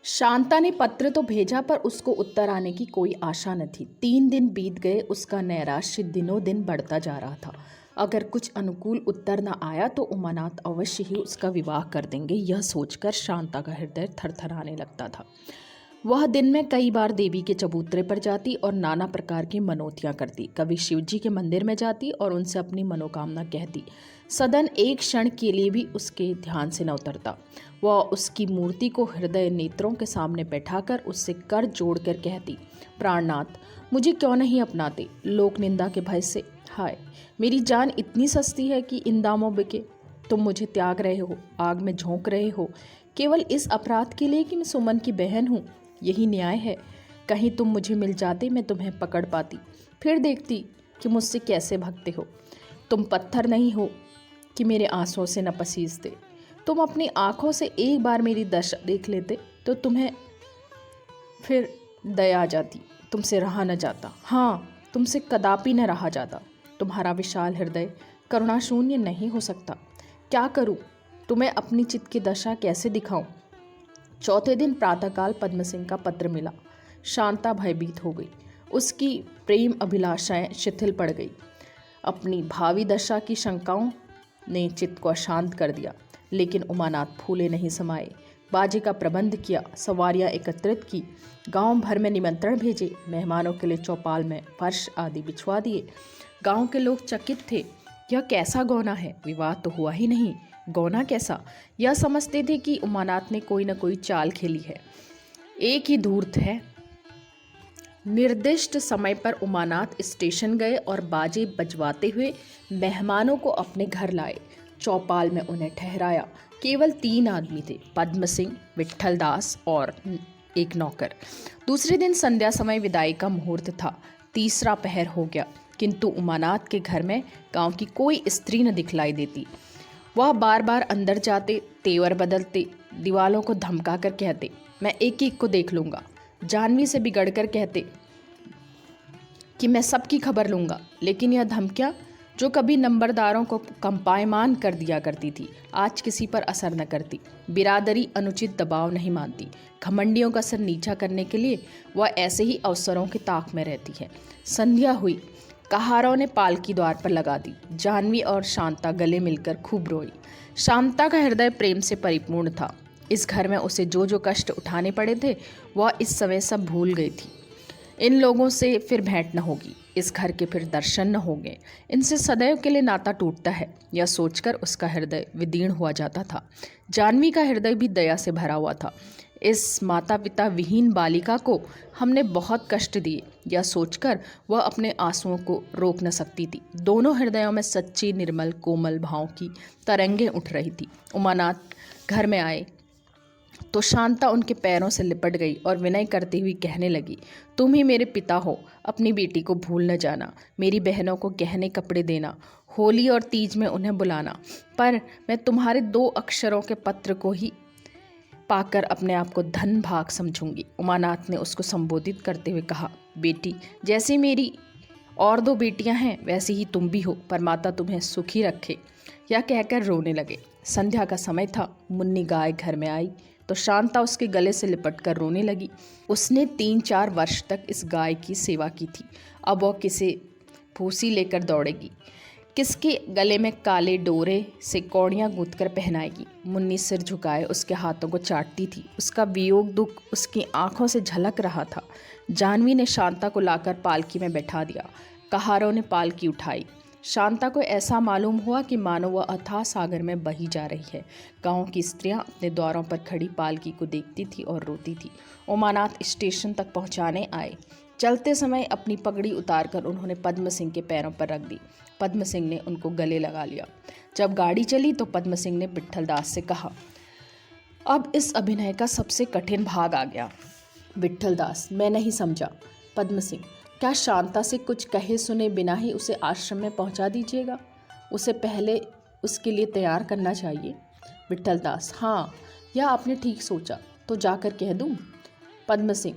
शांता ने पत्र तो भेजा पर उसको उत्तर आने की कोई आशा न थी। 3 दिन बीत गए, उसका नैराश्य दिनों दिन बढ़ता जा रहा था। अगर कुछ अनुकूल उत्तर न आया तो उमानाथ अवश्य ही उसका विवाह कर देंगे, यह सोचकर शांता का हृदय थरथराने लगता था। वह दिन में कई बार देवी के चबूतरे पर जाती और नाना प्रकार की मनोतियाँ करती। कभी शिवजी के मंदिर में जाती और उनसे अपनी मनोकामना कहती। सदन एक क्षण के लिए भी उसके ध्यान से न उतरता। वह उसकी मूर्ति को हृदय नेत्रों के सामने बैठाकर उससे कर जोड़कर कहती, प्राणनाथ, मुझे क्यों नहीं अपनाते? लोक निंदा के भय से। हाय, मेरी जान इतनी सस्ती है कि इन दामों बिके। तुम मुझे त्याग रहे हो, आग में झोंक रहे हो, केवल इस अपराध के लिए कि मैं सुमन की बहन हूँ। यही न्याय है? कहीं तुम मुझे मिल जाते, मैं तुम्हें पकड़ पाती, फिर देखती कि मुझसे कैसे भगते हो। तुम पत्थर नहीं हो कि मेरे आंसुओं से न पसीजते। तुम अपनी आंखों से एक बार मेरी दशा देख लेते तो तुम्हें फिर दया आ जाती। तुमसे रहा न जाता, हाँ, तुमसे कदापि न रहा जाता। तुम्हारा विशाल हृदय करुणाशून्य नहीं हो सकता। क्या करूं? तुम्हें अपनी चित्त की दशा कैसे दिखाऊं? चौथे दिन प्रातःकाल पद्म सिंह का पत्र मिला। शांता भयभीत हो गई। उसकी प्रेम अभिलाषाएं शिथिल पड़ गई। अपनी भावी दशा की शंकाओं ने चित्त को अशांत कर दिया। लेकिन उमानाथ फूले नहीं समाये। बाजे का प्रबंध किया, सवारियां एकत्रित की, गांव भर में निमंत्रण भेजे, मेहमानों के लिए चौपाल में फर्श आदि बिछवा दिए। गांव के लोग चकित थे। यह कैसा गौना है? विवाह तो हुआ ही नहीं, गौना कैसा? यह समझते थे कि उमानाथ ने कोई न कोई चाल खेली है। एक ही धूर्त है। निर्दिष्ट समय पर उमानाथ स्टेशन गए और बाजे बजवाते हुए मेहमानों को अपने घर लाए। चौपाल में उन्हें ठहराया। केवल 3 आदमी थे, पद्म सिंह, विट्ठल दास और एक नौकर। दूसरे दिन संध्या समय विदाई का मुहूर्त था। तीसरा पहर हो गया, किंतु उमानाथ के घर में गांव की कोई स्त्री न दिखलाई देती। वह बार बार अंदर जाते, तेवर बदलते, दीवालों को धमका कर कहते, मैं एक एक को देख लूँगा। जानवी से बिगड़कर कहते कि मैं सबकी खबर लूँगा। लेकिन यह धमकियाँ, जो कभी नंबरदारों को कंपायमान कर दिया करती थी, आज किसी पर असर न करती। बिरादरी अनुचित दबाव नहीं मानती। घमंडियों का सर नीचा करने के लिए वह ऐसे ही अवसरों की ताक में रहती है। संध्या हुई। कहारों ने पालकी द्वार पर लगा दी। जानवी और शांता गले मिलकर खूब रोई। शांता का हृदय प्रेम से परिपूर्ण था। इस घर में उसे जो जो कष्ट उठाने पड़े थे, वह इस समय सब भूल गई थी। इन लोगों से फिर भेंट न होगी, इस घर के फिर दर्शन न होंगे, इनसे सदैव के लिए नाता टूटता है, यह सोचकर उसका हृदय विदीर्ण हुआ जाता था। जानवी का हृदय भी दया से भरा हुआ था। इस माता पिता विहीन बालिका को हमने बहुत कष्ट दिए, यह सोचकर वह अपने आंसुओं को रोक न सकती थी। दोनों हृदयों में सच्ची निर्मल कोमल भाव की तरंगें उठ रही थी। उमानाथ घर में आए तो शांता उनके पैरों से लिपट गई और विनय करती हुई कहने लगी, तुम ही मेरे पिता हो, अपनी बेटी को भूल न जाना। मेरी बहनों को गहने कपड़े देना, होली और तीज में उन्हें बुलाना। पर मैं तुम्हारे 2 अक्षरों के पत्र को ही पाकर अपने आप को धन भाग समझूंगी। उमानाथ ने उसको संबोधित करते हुए कहा, बेटी, जैसे मेरी और 2 बेटियां हैं, वैसी ही तुम भी हो। परमात्मा तुम्हें सुखी रखे। यह कहकर रोने लगे। संध्या का समय था। मुन्नी गाय घर में आई तो शांता उसके गले से लिपटकर रोने लगी। उसने 3-4 वर्ष तक इस गाय की सेवा की थी। अब वह किसे भूसी लेकर दौड़ेगी, किसके गले में काले डोरे से कौड़ियाँ गूंथकर पहनाएगी। मुन्नी सिर झुकाए उसके हाथों को चाटती थी। उसका वियोग दुख उसकी आंखों से झलक रहा था। जानवी ने शांता को लाकर पालकी में बैठा दिया। कहारों ने पालकी उठाई। शांता को ऐसा मालूम हुआ कि मानो वह अथाह सागर में बही जा रही है। गांव की स्त्रियां अपने द्वारों पर खड़ी पालकी को देखती थी और रोती थी। उमानाथ स्टेशन तक पहुंचाने आए। चलते समय अपनी पगड़ी उतारकर उन्होंने पद्म सिंह के पैरों पर रख दी। पद्म सिंह ने उनको गले लगा लिया। जब गाड़ी चली तो पद्म सिंह ने विट्ठल दास से कहा, अब इस अभिनय का सबसे कठिन भाग आ गया। विट्ठल दास, मैं नहीं समझा। पद्म सिंह, क्या शांता से कुछ कहे सुने बिना ही उसे आश्रम में पहुंचा दीजिएगा? उसे पहले उसके लिए तैयार करना चाहिए। विट्ठल दास, हाँ, यह आपने ठीक सोचा, तो जाकर कह दूं? पद्म सिंह,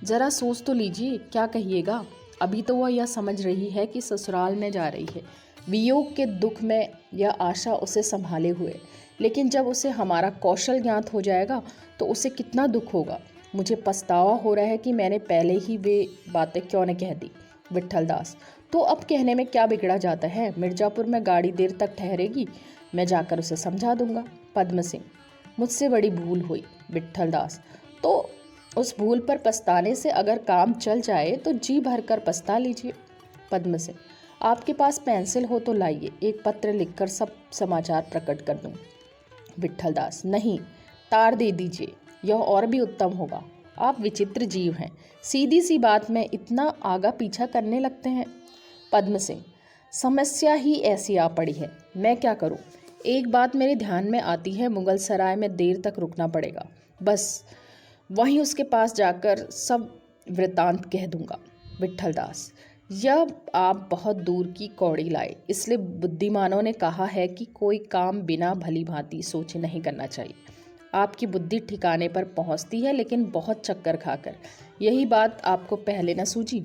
जरा सोच तो लीजिए, क्या कहिएगा? अभी तो वह यह समझ रही है कि ससुराल में जा रही है। वियोग के दुख में यह आशा उसे संभाले हुए, लेकिन जब उसे हमारा कौशल ज्ञात हो जाएगा तो उसे कितना दुख होगा। मुझे पछतावा हो रहा है कि मैंने पहले ही वे बातें क्यों न कह दी। विट्ठल दास, तो अब कहने में क्या बिगड़ा जाता है। मिर्जापुर में गाड़ी देर तक ठहरेगी, मैं जाकर उसे समझा दूंगा। पद्म सिंह, मुझसे बड़ी भूल हुई। विट्ठल दास, तो उस भूल पर पछताने से अगर काम चल जाए तो जी भर कर पछता लीजिए। पद्म सिंह, आपके पास पेंसिल हो तो लाइए, एक पत्र लिखकर सब समाचार प्रकट कर दूं। विट्ठल दास, नहीं, तार दे दीजिए, यह और भी उत्तम होगा। आप विचित्र जीव हैं, सीधी सी बात में इतना आगा पीछा करने लगते हैं। पद्म सिंह, समस्या ही ऐसी आ पड़ी है, मैं क्या करूं। एक बात मेरे ध्यान में आती है, मुगल सराय में देर तक रुकना पड़ेगा, बस वहीं उसके पास जाकर सब वृतांत कह दूंगा। विट्ठल दास, यह आप बहुत दूर की कौड़ी लाए, इसलिए बुद्धिमानों ने कहा है कि कोई काम बिना भली भांति सोचे नहीं करना चाहिए। आपकी बुद्धि ठिकाने पर पहुंचती है, लेकिन बहुत चक्कर खाकर। यही बात आपको पहले न सूझी।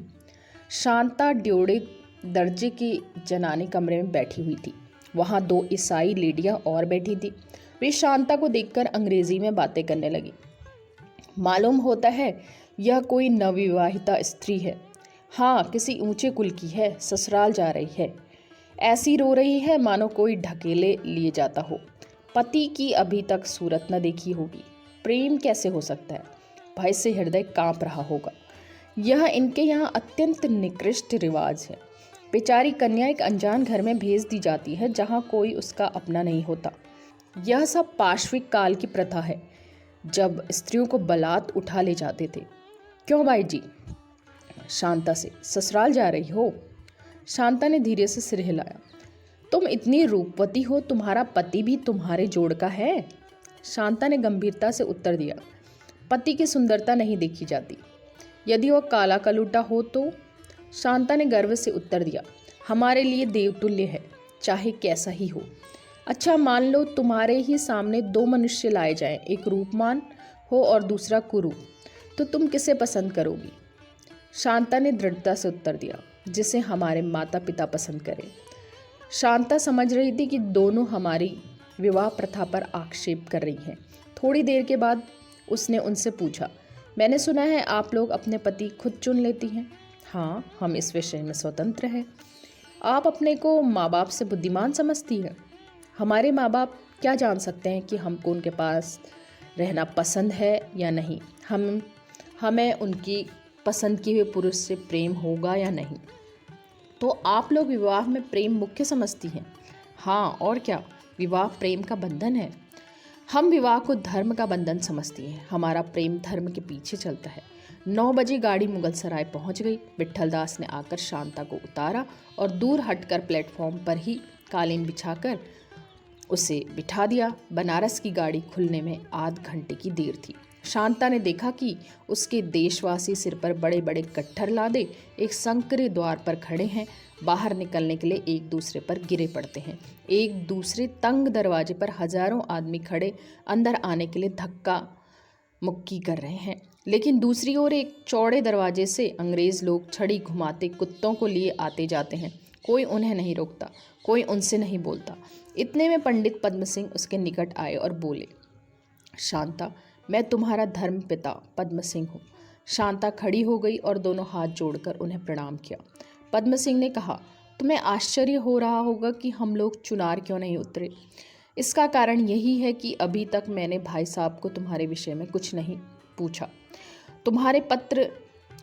शांता ड्योढ़े दर्जे के जनाने कमरे में बैठी हुई थी। वहां 2 ईसाई लेडियां और बैठी थी। वे शांता को देखकर अंग्रेजी में बातें करने लगी। मालूम होता है यह कोई नवविवाहिता स्त्री है। हाँ, किसी ऊंचे कुल की है, ससुराल जा रही है। ऐसी रो रही है मानो कोई ढकेले लिए जाता हो। पति की अभी तक सूरत न देखी होगी। प्रेम कैसे हो सकता है। भय से हृदय कांप रहा होगा। यह इनके यहाँ अत्यंत निकृष्ट रिवाज है। बेचारी कन्या एक अनजान घर में भेज दी जाती है जहाँ कोई उसका अपना नहीं होता। यह सब पाशविक काल की प्रथा है, जब स्त्रियों को बलात् उठा ले जाते थे। क्यों भाई जी। शांता से, ससुराल जा रही हो। शांता ने धीरे से सिर हिलाया। तुम इतनी रूपवती हो, तुम्हारा पति भी तुम्हारे जोड़ का है। शांता ने गंभीरता से उत्तर दिया। पति की सुंदरता नहीं देखी जाती, यदि वह काला कलूटा हो तो। शांता ने गर्व से उत्तर दिया। हमारे लिए देवतुल्य है, चाहे कैसा ही हो। अच्छा, मान लो तुम्हारे ही सामने 2 मनुष्य लाए जाएं, एक रूपमान हो और दूसरा कुरूप, तो तुम किसे पसंद करोगी। शांता ने दृढ़ता से उत्तर दिया, जिसे हमारे माता पिता पसंद करें। शांता समझ रही थी कि दोनों हमारी विवाह प्रथा पर आक्षेप कर रही हैं। थोड़ी देर के बाद उसने उनसे पूछा, मैंने सुना है आप लोग अपने पति खुद चुन लेती हैं। हाँ, हम इस विषय में स्वतंत्र हैं। आप अपने को माँ बाप से बुद्धिमान समझती हैं। हमारे माँ बाप क्या जान सकते हैं कि हमको उनके पास रहना पसंद है या नहीं। हमें उनकी पसंद किए हुए पुरुष से प्रेम होगा या नहीं। तो आप लोग विवाह में प्रेम मुख्य समझती हैं। हाँ, और क्या, विवाह प्रेम का बंधन है। हम विवाह को धर्म का बंधन समझती हैं। हमारा प्रेम धर्म के पीछे चलता है। 9 बजे गाड़ी मुगल सराय पहुंच गई। विट्ठल दास ने आकर शांता को उतारा और दूर हटकर प्लेटफॉर्म पर ही कालीन बिछाकर उसे बिठा दिया। बनारस की गाड़ी खुलने में आध घंटे की देर थी। शांता ने देखा कि उसके देशवासी सिर पर बड़े बड़े गट्ठर लादे एक संकरे द्वार पर खड़े हैं। बाहर निकलने के लिए एक दूसरे पर गिरे पड़ते हैं। एक दूसरे तंग दरवाजे पर हजारों आदमी खड़े अंदर आने के लिए धक्का मुक्की कर रहे हैं। लेकिन दूसरी ओर एक चौड़े दरवाजे से अंग्रेज लोग छड़ी घुमाते कुत्तों को लिए आते जाते हैं। कोई उन्हें नहीं रोकता, कोई उनसे नहीं बोलता। इतने में पंडित पद्म सिंह उसके निकट आए और बोले, शांता, मैं तुम्हारा धर्म पिता पद्म सिंह हूँ। शांता खड़ी हो गई और दोनों हाथ जोड़कर उन्हें प्रणाम किया। पद्म सिंह ने कहा, तुम्हें आश्चर्य हो रहा होगा कि हम लोग चुनार क्यों नहीं उतरे। इसका कारण यही है कि अभी तक मैंने भाई साहब को तुम्हारे विषय में कुछ नहीं पूछा। तुम्हारे पत्र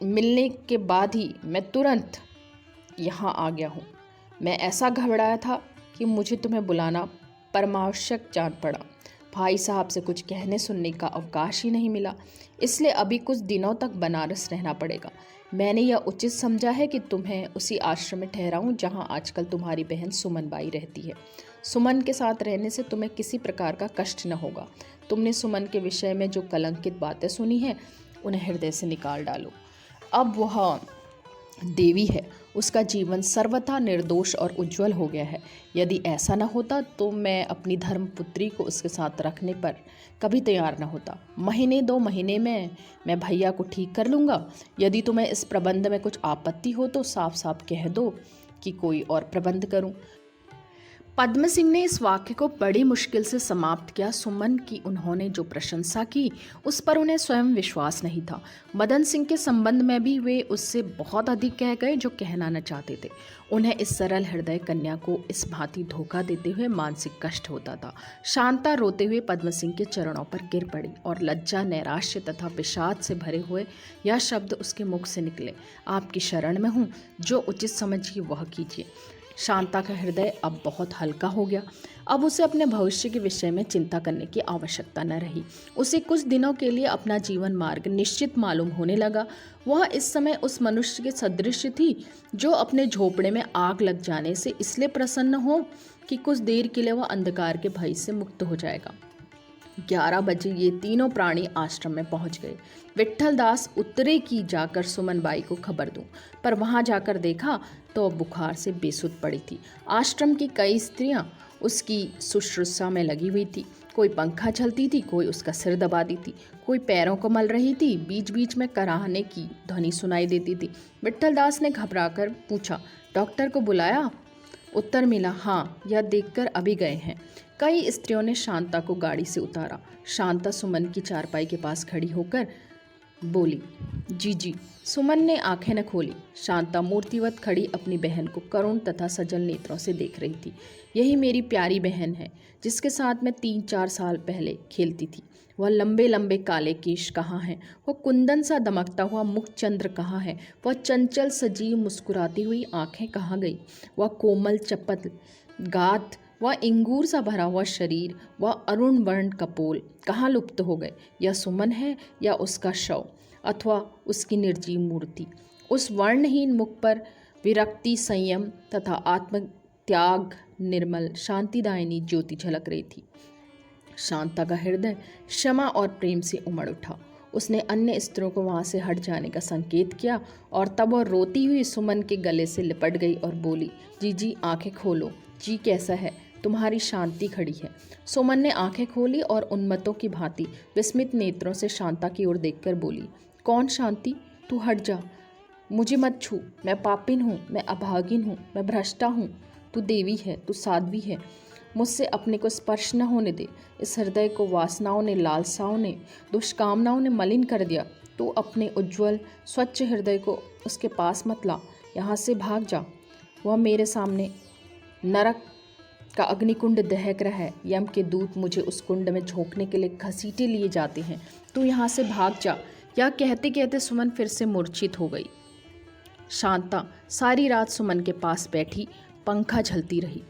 मिलने के बाद ही मैं तुरंत यहाँ आ गया हूँ। मैं ऐसा घबराया था कि मुझे तुम्हें बुलाना परमावश्यक जान पड़ा। भाई साहब से कुछ कहने सुनने का अवकाश ही नहीं मिला, इसलिए अभी कुछ दिनों तक बनारस रहना पड़ेगा। मैंने यह उचित समझा है कि तुम्हें उसी आश्रम में ठहराऊं जहां आजकल तुम्हारी बहन सुमन बाई रहती है। सुमन के साथ रहने से तुम्हें किसी प्रकार का कष्ट न होगा। तुमने सुमन के विषय में जो कलंकित बातें सुनी हैं उन्हें हृदय से निकाल डालो। अब वह देवी है, उसका जीवन सर्वथा निर्दोष और उज्जवल हो गया है। यदि ऐसा न होता तो मैं अपनी धर्मपुत्री को उसके साथ रखने पर कभी तैयार न होता। 1-2 महीने में मैं भैया को ठीक कर लूँगा। यदि तुम्हें इस प्रबंध में कुछ आपत्ति हो तो साफ साफ कह दो कि कोई और प्रबंध करूँ। पद्म सिंह ने इस वाक्य को बड़ी मुश्किल से समाप्त किया। सुमन की उन्होंने जो प्रशंसा की उस पर उन्हें स्वयं विश्वास नहीं था। मदन सिंह के संबंध में भी वे उससे बहुत अधिक कह गए जो कहना न चाहते थे। उन्हें इस सरल हृदय कन्या को इस भांति धोखा देते हुए मानसिक कष्ट होता था। शांता रोते हुए पद्म सिंह के चरणों पर गिर पड़ी और लज्जा, नैराश्य तथा विषाद से भरे हुए यह शब्द उसके मुख से निकले, आपकी शरण में हूँ, जो उचित समझिए वह कीजिए। शांता का हृदय अब बहुत हल्का हो गया। अब उसे अपने भविष्य के विषय में चिंता करने की आवश्यकता न रही। उसे कुछ दिनों के लिए अपना जीवन मार्ग निश्चित मालूम होने लगा। वह इस समय उस मनुष्य के सदृश थी जो अपने झोपड़े में आग लग जाने से इसलिए प्रसन्न हो कि कुछ देर के लिए वह अंधकार के भय से मुक्त हो जाएगा। 11 बजे ये तीनों प्राणी आश्रम में पहुंच गए। विट्ठल दास उतरे कि जाकर सुमन बाई को खबर दूं, पर वहां जाकर देखा तो वह बुखार से बेसुध पड़ी थी। आश्रम की कई स्त्रियां उसकी शुश्रूषा में लगी हुई थी। कोई पंखा चलती थी, कोई उसका सिर दबाती थी, कोई पैरों को मल रही थी। बीच बीच में कराहने की ध्वनि सुनाई देती थी। विट्ठल दास ने घबराकर पूछा, डॉक्टर को बुलाया? उत्तर मिला, हाँ, यह देखकर अभी गए हैं। कई स्त्रियों ने शांता को गाड़ी से उतारा। शांता सुमन की चारपाई के पास खड़ी होकर बोली, जी जी। सुमन ने आंखें न खोली। शांता मूर्तिवत खड़ी अपनी बहन को करुण तथा सजल नेत्रों से देख रही थी। यही मेरी प्यारी बहन है जिसके साथ मैं 3-4 साल पहले खेलती थी। वह लंबे लंबे काले केश कहाँ हैं? वह कुंदन सा दमकता हुआ मुख चंद्र कहाँ है? वह चंचल सजीव मुस्कुराती हुई आंखें कहाँ गई? वह कोमल चपल गात, वह इंगूर सा भरा हुआ शरीर, वह अरुण वर्ण कपोल कहाँ लुप्त हो गए? यह सुमन है या उसका शव अथवा उसकी निर्जीव मूर्ति? उस वर्णहीन मुख पर विरक्ति, संयम तथा आत्मत्याग, निर्मल शांतिदायिनी ज्योति झलक रही थी। शांता का हृदय क्षमा और प्रेम से उमड़ उठा। उसने अन्य स्त्रियों को वहां से हट जाने का संकेत किया और तब वह रोती हुई सुमन के गले से लिपट गई और बोली, जी जी, आंखें खोलो। जी कैसा है? तुम्हारी शांति खड़ी है। सुमन ने आंखें खोली और उन्मत्तों की भांति विस्मित नेत्रों से शांता की ओर देखकर बोली, कौन शांति? तू हट जा, मुझे मत छू। मैं पापिन हूँ, मैं अभागिन हूँ, मैं भ्रष्टा हूँ। तू देवी है, तू साध्वी है। मुझसे अपने को स्पर्श न होने दे। इस हृदय को वासनाओं ने, लालसाओं ने, दुष्कामनाओं ने मलिन कर दिया। तू अपने उज्ज्वल स्वच्छ हृदय को उसके पास मत ला। यहाँ से भाग जा। वह मेरे सामने नरक का अग्निकुंड दहक रहा है। यम के दूत मुझे उस कुंड में झोंकने के लिए घसीटे लिए जाते हैं। तू यहाँ से भाग जा। यह कहते कहते सुमन फिर से मूर्छित हो गई। शांता सारी रात सुमन के पास बैठी पंखा झलती रही।